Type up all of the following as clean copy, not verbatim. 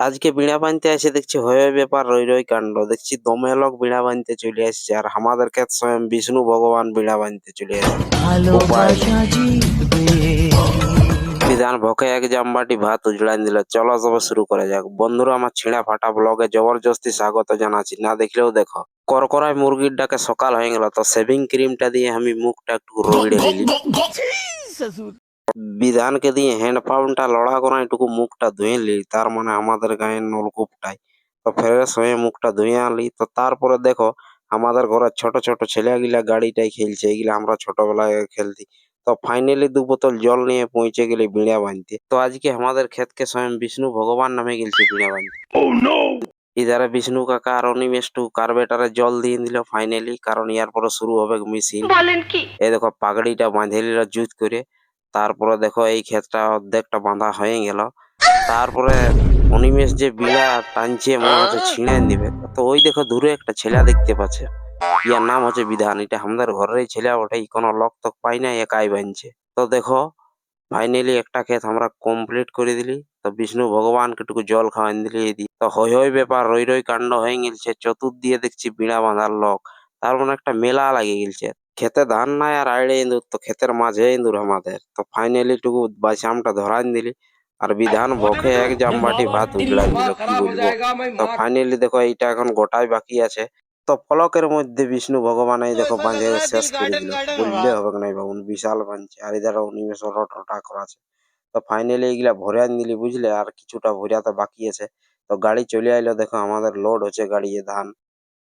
আজকে বিড়া বানতে এসে দেখছি হয়ে ব্যাপার রই রই কাণ্ড। দেখছি দমে লোক বিড়া বানতে চলে আসছে আর আমাদের ক্ষেত স্বয়ং বিষ্ণু ভগবান বিড়া বানতে চলে আসছে। উপায় নেই। বিধান ভকে এক জামবাটি ভাত উজড়ান দিল। চলো তবে শুরু করা যাক। বন্ধুরা, আমার ছিঁড়া ফাটা ব্লগে জবরদস্তি স্বাগত জানাচ্ছি। না দেখলেও দেখো। করকরায় মুরগির ডাকে সকাল হয়ে গেল, তো সেভিং ক্রিমটা দিয়ে আমি মুখটা একটু রগড়ে নিলি। বিধানকে দিয়ে হ্যান্ড পাম্পটা লড়া করা একটু মুখটা ধুয়ে নিলি, তার মানে আমাদের গায়ের নলকূপটাই। তো ফ্রেশ হয়ে মুখটা ধুয়ে আনলি। তো তারপরে দেখো আমাদের ঘরের ছোট ছোট ছেলেগুলা গাড়িটাই খেলছে, এগুলা আমরা ছোটবেলায় খেলতি। তো ফাইনালি 2 বোতল জল নিয়ে পৌঁছে গেলি বিড়া বানতে। তো আজকে আমাদের ক্ষেতকে স্বয়ং বিষ্ণু ভগবান নামে গেলছে বিড়া বানতে। ইধারে বিষ্ণু কাকা আর অনিমেষ টু কার্বেটারে জল দিয়ে দিল ফাইনালি, কারণ ইয়ার পরে শুরু হবে মেশিন। বলেন কি? এই দেখো পাগড়িটা বাঁধে নিল জুত করে। তারপরে দেখো এই ক্ষেতটা অর্ধেকটা বাঁধা হয়ে গেল। তারপরে অনিমেষ যে বিড়া টানছে মনে হচ্ছে ছিঁড়ে দিবে। তো ওই দেখো দূরে একটা ছেলে দেখতে পাচ্ছে, ইয়ার নাম হচ্ছে বিধান। এটা আমাদের ঘরের ছেলে ওঠে, কোনো লোক তোক পাই না, একাই বানছে। তো দেখো ফাইনালি একটা ক্ষেত আমরা কমপ্লিট করে দিলি। তো বিষ্ণু ভগবানকে টুকু জল খাওয়ান দিলি এই দিয়ে। তো হই হই ব্যাপার রই রই কাণ্ড হয়ে গেলছে। চতুর্দিকে দেখছি বিড়া বাঁধার লোক, তার মানে একটা মেলা লাগে গেলছে। খেতে ধান নাই আর আইড়ে ইঁদুর, তো ক্ষেতের মাঝে ইঁদুর আমাদের। তো ফাইনালি টুকু বাছামটা ধরান দিলি আর বিধান বকে এক জামবাটি ভাত উজড়ান দিল, কি বলবো। তো ফাইনালি দেখো এইটা এখন গোটাই বাকি আছে। তো ফলকের মধ্যে বিষ্ণু ভগবান এই দেখো বাঁধে শেষ করে দিল, বললে হবে না বাবুন, বিশাল বাঁধছে। আর এদের অনিমেষ রটা করা আছে। তো ফাইনালি এইগুলা ভরে আন দিলি বুঝলে, আর কিছুটা ভরিয়াতে বাকি আছে। তো গাড়ি চলে আইলো, দেখো আমাদের লোড হচ্ছে গাড়ি ধান।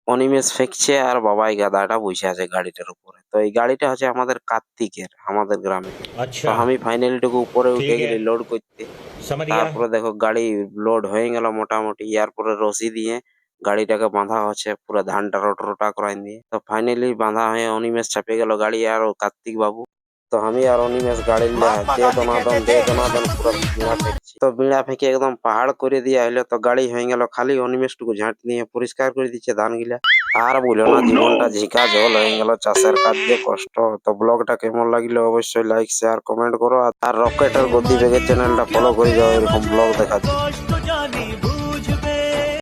অনিমেষ ফেঁকছে আর বাবাই গাদাটা বসে আছে গাড়িটার উপরে। তো এই গাড়িটা হচ্ছে আমাদের কার্তিকের, আমাদের গ্রামে। তো अच्छा আমি ফাইনালিটুকু উপরে উঠে ठीक है গেলি লোড করতে। समझ गया তারপরে দেখো গাড়ি লোড হয়ে গেল মোটামুটি। ইয়ার পরে রশি দিয়ে গাড়িটাকে বাঁধা হচ্ছে পুরো ধানটা রোটা করাই দিয়ে। তো ফাইনালি বাঁধা হয়ে অনিমেষ চাপে গেল গাড়ি আর ও কার্তিক বাবু। তো আমি আর অনিমেষ গাড়ির দে দনাদন পুরো বিড়া ফেঁকছি। তো বিড়া ফেঁকে একদম পাহাড় করে দিয়ে আইলো। তো গাড়ি হয়ে গেল খালি, অনিমেষটুকু ঝাঁট দিয়ে পরিষ্কার করে দিচ্ছে ধান গিলা। আর বলো না, জীবনটা ঝিকা জল হয়ে গেল, চাষের কাজ যে কষ্ট। তো ব্লগটা কেমন লাগলো অবশ্যই লাইক শেয়ার কমেন্ট করো। আর রকেটের গদি বেগের চ্যানেলটা ফলো করে যাও এরকম ব্লগ দেখার জন্য।